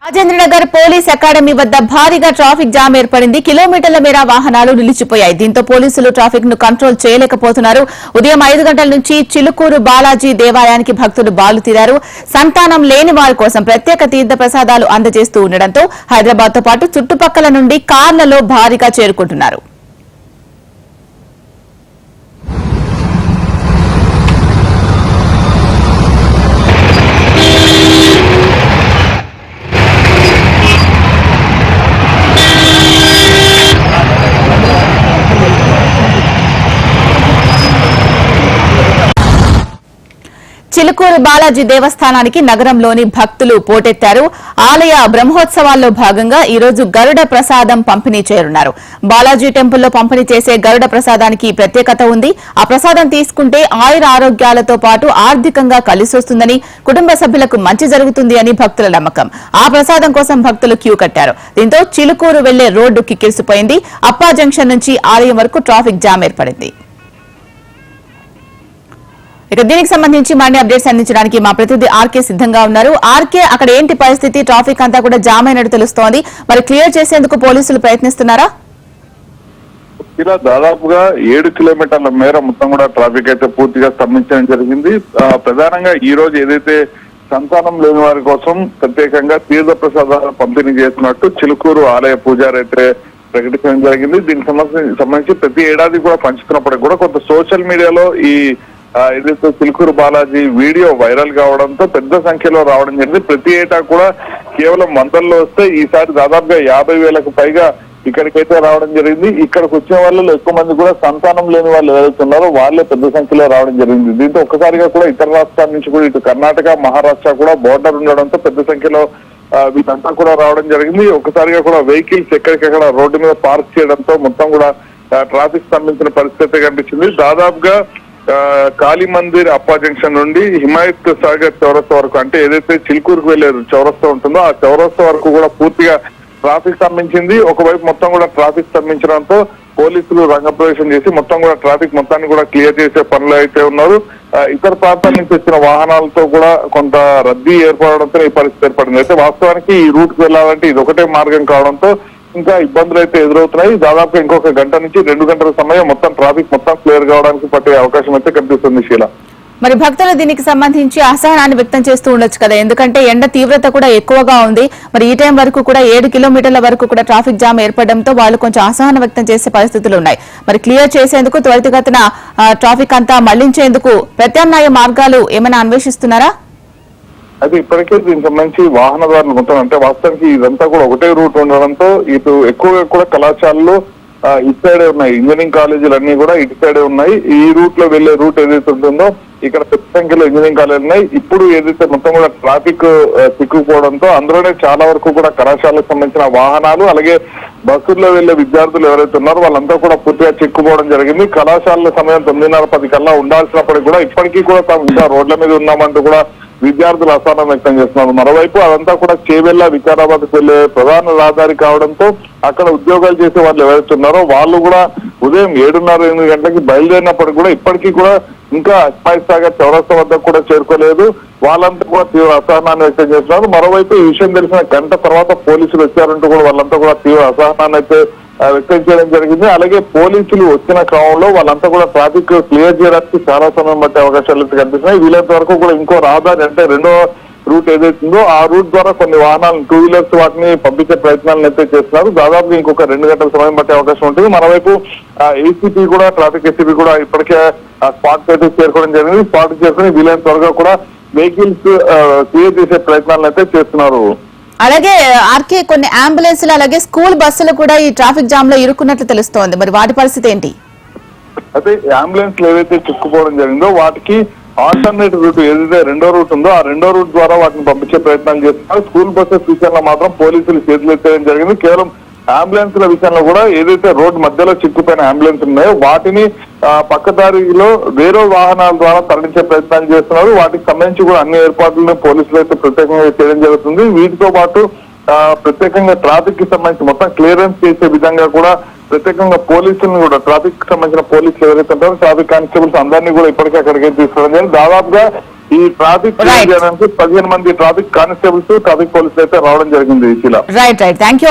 Rajendranagar police academy వద్ద భారీగా traffic jam ఏర్పడింది. కిలోమీటర్ల మేర వాహనాలు నిలిచిపోయాయి. దీంతో పోలీసులు ట్రాఫిక్ ను కంట్రోల్ చేయలేకపోతున్నారు. ఉదయం 5 గంటల నుంచి చిలుకూరు బాలాజీ దేవాలయానికి భక్తులు బాలుతీరారు. సంతానం లేని వారి కోసం ప్రత్యేక తీర్థ ప్రసాదాలు అందజేస్తూ ఉండడంతో హైదరాబాద్ తో పాటు చుట్టుపక్కల నుండి కార్లలో భారీగా చేరుకుంటున్నారు. చిలుకూరు బాలాజీ దేవస్థానానికి నగరంలోని భక్తులు పోటెత్తారు. ఆలయ బ్రహ్మోత్సవాల్లో భాగంగా ఈ రోజు గరుడ ప్రసాదం పంపిణీ చేయనున్నారు. బాలాజీ టెంపుల్లో పంపిణీ చేసే గరుడ ప్రసాదానికి ప్రత్యేకత ఉంది. ఆ ప్రసాదం తీసుకుంటే ఆయుర ఆరోగ్యాలతో పాటు ఆర్థికంగా కలిసొస్తుందని, కుటుంబ సభ్యులకు మంచి జరుగుతుంది అని భక్తుల నమ్మకం. ఆ ప్రసాదం కోసం భక్తులు క్యూ కట్టారు. దీంతో చిలుకూరు వెళ్లే రోడ్డు కిక్కిరిసిపోయింది. అప్పా జంక్షన్ నుంచి ఆలయం వరకు ట్రాఫిక్ జామ్ ఏర్పడింది. ఇక దీనికి సంబంధించి మరిన్ని అప్డేట్స్ అందించడానికి మా ప్రతినిధి ఆర్కే సిద్ధంగా ఉన్నారు. ఆర్కే, అక్కడ ఏంటి పరిస్థితి? ట్రాఫిక్ అంతా కూడా జామ్ అయినట్టు తెలుస్తోంది. మరి క్లియర్ చేసేందుకు పోలీసులు ప్రయత్నిస్తున్నారా? ఇలా దాదాపుగా 7 కిలోమీటర్ల మేర మొత్తం కూడా ట్రాఫిక్ అయితే పూర్తిగా స్తంభించడం జరిగింది. ప్రధానంగా ఈ రోజు ఏదైతే సంతానం లేని వారి కోసం ప్రత్యేకంగా తీర్థ ప్రసాదాలు పంపిణీ చేస్తున్నట్టు చిలుకూరు ఆలయ పూజారి అయితే ప్రకటించడం జరిగింది. దీనికి సంబంధించి ప్రతి ఏడాది కూడా పంచుతున్నప్పటికీ కూడా కొంత సోషల్ మీడియాలో ఈ ఏదైతే చిలుకూరు బాలాజీ వీడియో వైరల్ కావడంతో పెద్ద సంఖ్యలో రావడం జరిగింది. ప్రతి ఏటా కూడా కేవలం వందల్లో వస్తే ఈసారి దాదాపుగా 50,000కు పైగా ఇక్కడికైతే రావడం జరిగింది. ఇక్కడికి వచ్చిన వాళ్ళలో ఎక్కువ మంది కూడా సంతానం లేని వాళ్ళు ఎవరైతున్నారో వాళ్ళే పెద్ద సంఖ్యలో రావడం జరిగింది. దీంతో ఒక్కసారిగా కూడా ఇతర రాష్ట్రాల నుంచి కూడా ఇటు కర్ణాటక, మహారాష్ట్ర కూడా బోర్డర్ ఉండడంతో పెద్ద సంఖ్యలో వీళ్ళంతా కూడా రావడం జరిగింది. ఒక్కసారిగా కూడా వెహికల్స్ ఎక్కడికక్కడ రోడ్డు మీద పార్క్ చేయడంతో మొత్తం కూడా ట్రాఫిక్ స్తంభించిన పరిస్థితి కనిపించింది. దాదాపుగా కాళీ మందిర్ అప్పా జంక్షన్ నుండి హిమాయత్ సాగర్ చౌరస్తా వరకు, అంటే ఏదైతే చిలుకూరుకు వెళ్లే చౌరస్తా ఉంటుందో ఆ చౌరస్తా వరకు కూడా పూర్తిగా ట్రాఫిక్ స్తంభించింది. ఒకవైపు మొత్తం కూడా ట్రాఫిక్ స్తంభించడంతో పోలీసులు రంగప్రవేశం చేసి మొత్తం కూడా ట్రాఫిక్ మొత్తాన్ని కూడా క్లియర్ చేసే పనులు అయితే ఉన్నారు. ఇతర ప్రాంతాల నుంచి వచ్చిన వాహనాలతో కూడా కొంత రద్దీ ఏర్పడడంతో ఈ పరిస్థితి ఏర్పడింది. అయితే వాస్తవానికి ఈ రూట్ కు వెళ్లాలంటే ఇది ఒకటే మార్గం కావడంతో ఇంకా ఇబ్బందులు అయితే ఎదురవుతున్నాయి. దాదాపు ఇంకొక గంట నుంచి 2 గంటల సమయం మొత్తం ట్రాఫిక్ మొత్తం క్లియర్ కావడానికి పట్టే అవకాశం అయితే కనిపిస్తుంది. శీల, మరి భక్తులు దీనికి సంబంధించి అసహనాన్ని వ్యక్తం చేస్తూ ఉండొచ్చు కదా, ఎందుకంటే ఎండ తీవ్రత కూడా ఎక్కువగా ఉంది. మరి ఈ టైం వరకు కూడా 7 కిలోమీటర్ల వరకు కూడా ట్రాఫిక్ జామ్ ఏర్పడడంతో వాళ్ళు కొంచెం అసహనం వ్యక్తం చేసే పరిస్థితులు ఉన్నాయి. మరి క్లియర్ చేసేందుకు త్వరితగతిన ట్రాఫిక్ అంతా మళ్లించేందుకు ప్రత్యామ్నాయ మార్గాలు ఏమైనా అన్వేషిస్తున్నారా? అయితే ఇప్పటికే దీనికి సంబంధించి వాహనదారులు మొత్తం, అంటే వాస్తవానికి ఇదంతా కూడా ఒకటే రూట్ ఉండడంతో ఇటు ఎక్కువగా కూడా కళాశాలలు ఇటు సైడే ఉన్నాయి. ఇంజనీరింగ్ కాలేజీలు అన్ని కూడా ఇటు సైడే ఉన్నాయి. ఈ రూట్ లో వెళ్లే రూట్ ఏదైతే ఉంటుందో ఇక్కడ పెద్ద సంఖ్యలో ఇంజనీరింగ్ కాలేజీలు ఉన్నాయి. ఇప్పుడు ఏదైతే మొత్తం కూడా ట్రాఫిక్ చిక్కుపోవడంతో అందులోనే చాలా వరకు కూడా కళాశాలకు సంబంధించిన వాహనాలు, అలాగే బస్సుల్లో వెళ్లే విద్యార్థులు ఎవరైతే ఉన్నారో వాళ్ళంతా కూడా పూర్తిగా చిక్కుపోవడం జరిగింది. కళాశాల సమయం 9:30-10 కల్లా ఉండాల్సినప్పటికీ కూడా ఇప్పటికీ కూడా తాము ఇంకా రోడ్ల మీద ఉన్నామంటూ కూడా విద్యార్థులు అసహనం వ్యక్తం చేస్తున్నారు. మరోవైపు అదంతా కూడా చేవెళ్ల, వికారాబాద్కు వెళ్లే ప్రధాన రహదారి కావడంతో అక్కడ ఉద్యోగాలు చేసే వాళ్ళు ఎవరైతున్నారో వాళ్ళు కూడా ఉదయం 7:30-8 గంటలకి బయలుదేరినప్పటికీ కూడా ఇప్పటికీ కూడా ఇంకా హిమాయత్ సాగర్ చౌరస్తా వద్ద కూడా చేరుకోలేదు. వాళ్ళంతా కూడా తీవ్ర అసహనాన్ని వ్యక్తం చేస్తున్నారు. మరోవైపు ఈ విషయం తెలిసిన గంట తర్వాత పోలీసులు వచ్చారంటూ కూడా వాళ్ళంతా కూడా తీవ్ర అసహనాన్ని అయితే వ్యక్తం చేయడం జరిగింది. అలాగే పోలీసులు వచ్చిన క్రమంలో వాళ్ళంతా కూడా ట్రాఫిక్ క్లియర్ చేయడానికి చాలా సమయం పట్టే అవకాశాలు అయితే కనిపిస్తున్నాయి. వీలైనంత వరకు కూడా ఇంకో రహదారి, అంటే రెండో రూట్ ఏదైతుందో ఆ రూట్ ద్వారా కొన్ని వాహనాలు, 2 వీలర్స్ వాటిని పంపించే ప్రయత్నాలను అయితే చేస్తున్నారు. దాదాపు ఇంకొక 2 గంటల సమయం పట్టే అవకాశం ఉంటుంది. మరోవైపు ఏసీపీ కూడా, ట్రాఫిక్ ఏసీపీ కూడా ఇప్పటికే ఆ స్పాట్ అయితే చేరుకోవడం జరిగింది. స్పాట్ చేరుకుని వీలైనంత త్వరగా కూడా వెహికల్స్ క్లియర్ చేసే ప్రయత్నాలను అయితే చేస్తున్నారు. అలాగే ఆర్కే, కొన్ని అంబులెన్సులు అలాగే స్కూల్ బస్సులు కూడా ఈ ట్రాఫిక్ జామ్ లో ఇరుక్కున్నట్లు తెలుస్తోంది. మరి వాటి పరిస్థితి ఏంటి? అయితే అంబులెన్స్లు ఏవైతే చిక్కుపోవడం జరిగిందో వాటికి ఆల్టర్నేట్ రూట్ ఏదైతే రెండో రూట్ ఉందో ఆ రెండో రూట్ ద్వారా వాటిని పంపించే ప్రయత్నాలు చేస్తున్నారు. స్కూల్ బస్సెస్ విషయంలో మాత్రం పోలీసులు చేతులు ఎత్తేయడం జరిగింది. కేవలం అంబులెన్స్ల విషయంలో కూడా ఏదైతే రోడ్డు మధ్యలో చిక్కుపోయిన అంబులెన్స్ ఉన్నాయో వాటిని పక్కదారిలో వేరే వాహనాల ద్వారా తరలించే ప్రయత్నాలు చేస్తున్నారు. వాటికి సంబంధించి కూడా అన్ని ఏర్పాట్లను పోలీసులు అయితే ప్రత్యేకంగా చేయడం జరుగుతుంది. వీటితో పాటు ప్రత్యేకంగా ట్రాఫిక్ కి సంబంధించి మొత్తం క్లియరెన్స్ చేసే విధంగా కూడా ప్రత్యేకంగా పోలీసులను కూడా, ట్రాఫిక్ కి సంబంధించిన పోలీసులు ఎవరైతే ఉంటారో ట్రాఫిక్ కానిస్టేబుల్స్ అందరినీ కూడా ఇప్పటికే అక్కడికి తీసుకోవడం జరిగింది. దాదాపుగా ఈ ట్రాఫిక్ Right. చేయడానికి 15 మంది ట్రాఫిక్ కానిస్టేబుల్స్ ట్రాఫిక్ పోలీసులు అయితే రావడం జరిగింది శీల. Right thank you